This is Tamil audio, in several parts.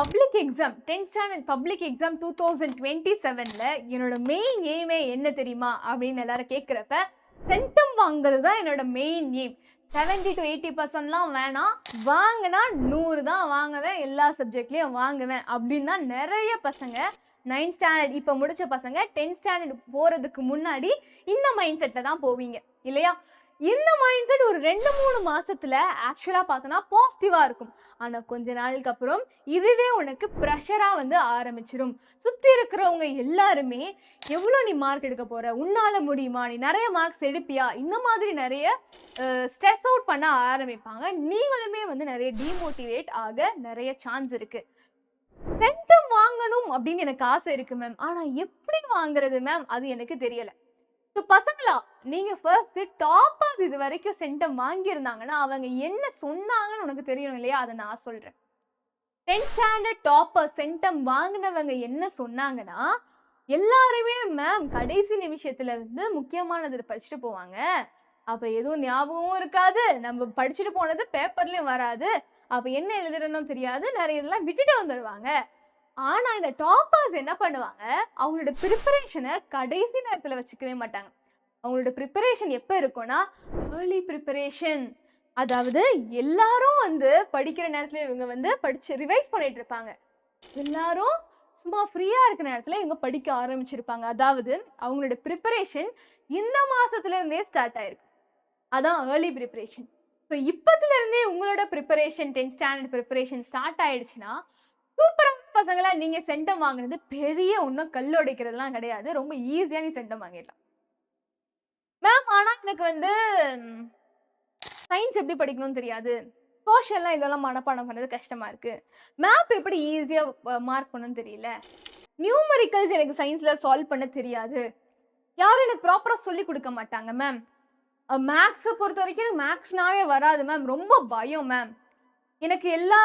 Public exam 10th standard public exam 2027ல என்னோட மெயின் எய்மே என்ன தெரியுமா அப்படின்னு எல்லாரும் கேட்குறப்ப சென்டம் வாங்குறது தான் என்னோட மெயின் எய்ம். 70 to 80% வேணாம், வாங்கினா 100 தான் வாங்குவேன், எல்லா சப்ஜெக்ட்லேயும் வாங்குவேன் அப்படின்னு தான் நிறைய பசங்க 9th ஸ்டாண்டர்ட் இப்போ முடிச்ச பசங்க 10th ஸ்டாண்டர்ட் போகிறதுக்கு முன்னாடி இந்த மைண்ட் செட்டில் தான் போவீங்க இல்லையா? இந்த மைண்ட் செட் ஒரு 2-3 மாசத்துல ஆக்சுவலா பார்த்தோன்னா பாசிட்டிவா இருக்கும். ஆனா கொஞ்ச நாளுக்கு அப்புறம் இதுவே உனக்கு ப்ரெஷரா வந்து ஆரம்பிச்சிடும். சுத்தி இருக்கிறவங்க எல்லாருமே எவ்வளோ நீ மார்க் எடுக்க போற, உன்னால முடியுமா, நீ நிறைய மார்க்ஸ் எடுப்பியா, இந்த மாதிரி நிறைய ஸ்ட்ரெஸ் அவுட் பண்ண ஆரம்பிப்பாங்க. நீங்களுமே வந்து நிறைய டிமோட்டிவேட் ஆக நிறைய சான்ஸ் இருக்கு. சென்டம் வாங்கணும் அப்படின்னு எனக்கு ஆசை இருக்கு மேம், ஆனா எப்படி வாங்குறது மேம் அது எனக்கு தெரியல. ஸோ பசங்களா, நீங்க ஃபர்ஸ்ட் டாப்பர்ஸ் இது வரைக்கும் சென்டம் வாங்கியிருந்தாங்கன்னா அவங்க என்ன சொன்னாங்கன்னு உனக்கு தெரியணும் இல்லையா? அதை நான் சொல்றேன். 10th ஸ்டாண்டர்ட் டாப்பர் சென்டம் வாங்கினவங்க என்ன சொன்னாங்கன்னா, எல்லாருமே மேம் கடைசி நிமிஷத்துல வந்து முக்கியமானது படிச்சுட்டு போவாங்க. அப்ப எதுவும் ஞாபகமும் இருக்காது, நம்ம படிச்சுட்டு போனது பேப்பர்லயும் வராது, அப்ப என்ன எழுதுறதுன்னு தெரியாது, நிறைய இதெல்லாம் விட்டுட்டு வந்துடுவாங்க. ஆனா இந்த டாப்பர்ஸ் என்ன பண்ணுவாங்க, அவங்களோட ப்ரிப்பரேஷனை கடைசி நேரத்துல வச்சுக்கவே மாட்டாங்க. அவங்களோட ப்ரிப்பரேஷன் எப்ப இருக்கும்னா ஏர்லி ப்ரிப்பரேஷன். அதாவது எல்லாரும் வந்து படிக்கிற நேரத்துல இவங்க வந்து படிச்சு ரிவைஸ் பண்ணிட்டு இருப்பாங்க. எல்லாரும் சும்மா ஃப்ரீயா இருக்கிற நேரத்துல இவங்க படிக்க ஆரம்பிச்சிருப்பாங்க. அதாவது அவங்களோட ப்ரிப்பரேஷன் இந்த மாசத்துல இருந்தே ஸ்டார்ட் ஆயிருக்கு. அதான் ஏர்லி ப்ரிப்பரேஷன். ஸோ இப்பத்துல இருந்தே உங்களோட preparation 10th standard preparation start ஆயிடுச்சுன்னா சூப்பரா பசங்களா நீங்க சென்டம் வாங்குறது பெரிய ஒன்றும் கல் உடைக்கிறதுலாம் கிடையாது. ரொம்ப ஈஸியா நீ சென்டம் வாங்கிடலாம் மேம். ஆனா எனக்கு வந்து சயின்ஸ் எப்படி படிக்கணும்னு தெரியாது, சோஷியல்லாம் இதெல்லாம் மனப்பாடம் பண்ணது கஷ்டமா இருக்கு, மேப் எப்படி ஈஸியா மார்க் பண்ணணும்னு தெரியல, நியூமரிக்கல்ஸ் எனக்கு சயின்ஸ்ல சால்வ் பண்ண தெரியாது, யாரும் எனக்கு ப்ராப்பரா சொல்லி கொடுக்க மாட்டாங்க மேம், மேக்ஸை பொறுத்த வரைக்கும் மேக்ஸ்னாவே வராது மேம், ரொம்ப பயம் மேம், எனக்கு எல்லா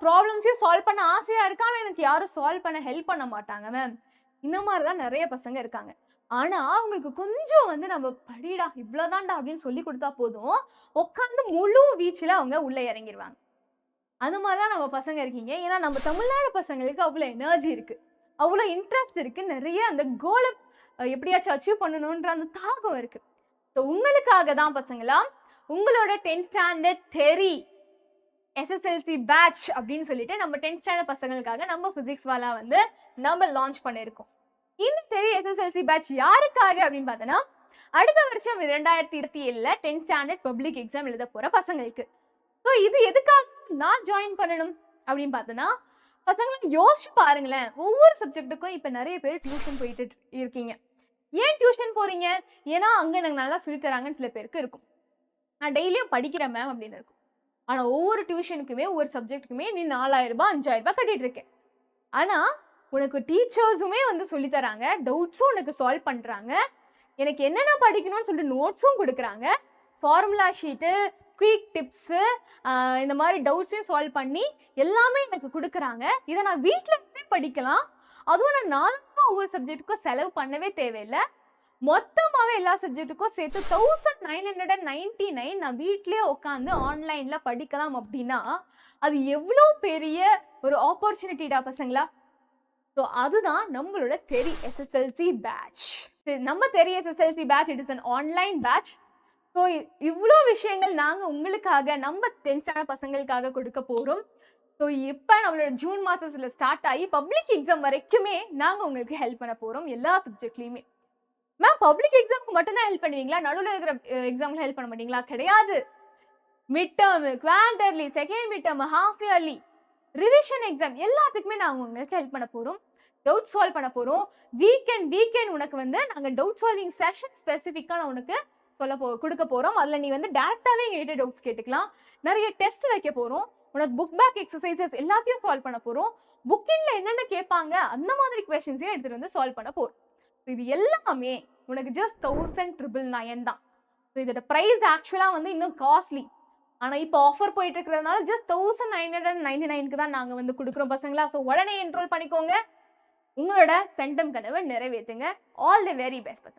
ப்ராப்ளம்ஸையும் சால்வ் பண்ண ஆசையா இருக்கு, ஆனா எனக்கு யாரும் சால்வ் பண்ண ஹெல்ப் பண்ண மாட்டாங்க மேம். இந்த மாதிரி தான் நிறைய பசங்க இருக்காங்க. ஆனா அவங்களுக்கு கொஞ்சம் வந்து நம்ம படிடா இவ்வளவுதான்டா அப்படின்னு சொல்லி கொடுத்தா போதும், உட்காந்து முழு வீச்சுல அவங்க உள்ள இறங்கிடுவாங்க. அந்த மாதிரிதான் நம்ம பசங்க இருக்கீங்க. ஏன்னா நம்ம தமிழ்நாடு பசங்களுக்கு அவ்வளவு எனர்ஜி இருக்கு, அவ்வளவு இன்ட்ரெஸ்ட் இருக்கு, நிறைய அந்த கோலை எப்படியாச்சும் அச்சீவ் பண்ணணும்ன்ற அந்த தாகம் இருக்கு. ஸோ உங்களுக்காக தான் பசங்களா உங்களோட 10th ஸ்டாண்டர்ட் தெரி SSLC பேட்ச் அப்படின்னு சொல்லிட்டு நம்ம 10th ஸ்டாண்டர்ட் பசங்களுக்காக நம்ம பிசிக்ஸ் வாலா வந்து நம்ம லான்ச் பண்ணியிருக்கோம். இந்த தெரி SSLC பேட்ச் யாருக்காக அப்படின்னு பார்த்தோன்னா, அடுத்த வருஷம் 2027ல 10th ஸ்டாண்டர்ட் பப்ளிக் எக்ஸாம் எழுத போற பசங்களுக்கு. ஸோ இது எதுக்காக நான் ஜாயின் பண்ணணும் அப்படின்னு பார்த்தோன்னா, பசங்களை யோசிச்சு பாருங்களேன். ஒவ்வொரு சப்ஜெக்ட்டுக்கும் இப்போ நிறைய பேர் டியூஷன் போயிட்டு இருக்கீங்க. ஏன் டியூஷன் போறீங்க? ஏன்னா அங்க எனக்கு நல்லா சொல்லி தராங்கன்னு சில பேருக்கு இருக்கும். நான் டெய்லியும் படிக்கிறேன் மேம் அப்படின்னு இருக்கும். ஆனா ஒவ்வொரு டியூஷனுக்குமே ஒவ்வொரு சப்ஜெக்ட்டுக்குமே நீ 4000 ரூபாய் 5000 ரூபாய் கட்டிட்டு இருக்க. ஆனா உனக்கு டீச்சர்ஸுமே வந்து சொல்லி தராங்க, டவுட்ஸும் உனக்கு சால்வ் பண்றாங்க, எனக்கு என்னென்ன படிக்கணும்னு சொல்லிட்டு நோட்ஸும் கொடுக்குறாங்க, ஃபார்முலா ஷீட்டு, குயிக் டிப்ஸு, இந்த மாதிரி டவுட்ஸையும் சால்வ் பண்ணி எல்லாமே எனக்கு கொடுக்குறாங்க. இதை நான் வீட்டில் இருந்தே படிக்கலாம். அதுவும் நான் 4 ஒவ்வொரு சப்ஜெக்ட்டுக்கும் செலவு பண்ணவே தேவையில்லை. மொத்தமாவே எல்லா சப்ஜெக்ட்டுக்கும் சேர்த்து 1999 நான் வீட்லயே உட்காந்து ஆன்லைன்ல படிக்கலாம் அப்படின்னா அது எவ்வளோ பெரிய ஒரு ஆப்பர்ச்சுனிட்டிடா பசங்களா. ஸோ அதுதான் நம்மளோட தெரி SSLC பேட்ச். நம்ம தெரி SSLC batch it is an online batch. So இவ்வளோ விஷயங்கள் நாங்கள் உங்களுக்காக நம்ம 10th ஸ்டாண்டர்ட் பசங்களுக்காக கொடுக்க போகிறோம். ஸோ இப்போ நம்மளோட ஜூன் மாதத்தில் ஸ்டார்ட் ஆகி பப்ளிக் எக்ஸாம் வரைக்குமே நாங்கள் உங்களுக்கு ஹெல்ப் பண்ண போகிறோம் எல்லா சப்ஜெக்ட்லையுமே. மேம் பப்ளிக் எக்ஸாமுக்கு மட்டும்தான் ஹெல்ப் பண்ணுவீங்களா, நடுவில் இருக்கிற எக்ஸாம்ல ஹெல்ப் பண்ண மாட்டீங்களா? கிடையாது. Mid term, quarterly, second mid term, half yearly, revision exam எல்லாத்துக்குமே நாங்கள் உங்களுக்கு ஹெல்ப் பண்ண போகிறோம், டவுட் சால்வ் பண்ண போகிறோம். வீக்கெண்ட் உனக்கு வந்து நாங்கள் டவுட் சால்விங் செஷன் ஸ்பெசிஃபிக்காக உனக்கு கொடுக்க போகிறோம். அதில் நீ வந்து டேரெக்டாகவே எங்ககிட்ட டவுட்ஸ் கேட்டுக்கலாம். நிறைய டெஸ்ட் வைக்க போகிறோம். உனக்கு புக் பேக் எக்ஸசைசஸ் எல்லாத்தையும் சால்வ் பண்ண போகிறோம். புக்கின்ல என்னென்ன கேட்பாங்க அந்த மாதிரி கொஸ்டின்ஸையும் எடுத்துகிட்டு வந்து சால்வ் பண்ண போகிறோம். இது எல்லாமே உனக்கு ஜஸ்ட் 1999 தான். ஸோ இதோட ப்ரைஸ் ஆக்சுவலாக வந்து இன்னும் காஸ்ட்லி. ஆனால் இப்போ ஆஃபர் போயிட்டு இருக்கிறதுனால ஜஸ்ட் 1999க்கு தான் நாங்கள் வந்து கொடுக்குறோம் பசங்களா. ஸோ உடனே என்ரோல் பண்ணிக்கோங்க, உங்களோட சென்டம் கனவை நிறைவேற்றுங்க. ஆல் தி வெரி பெஸ்ட் பசங்க.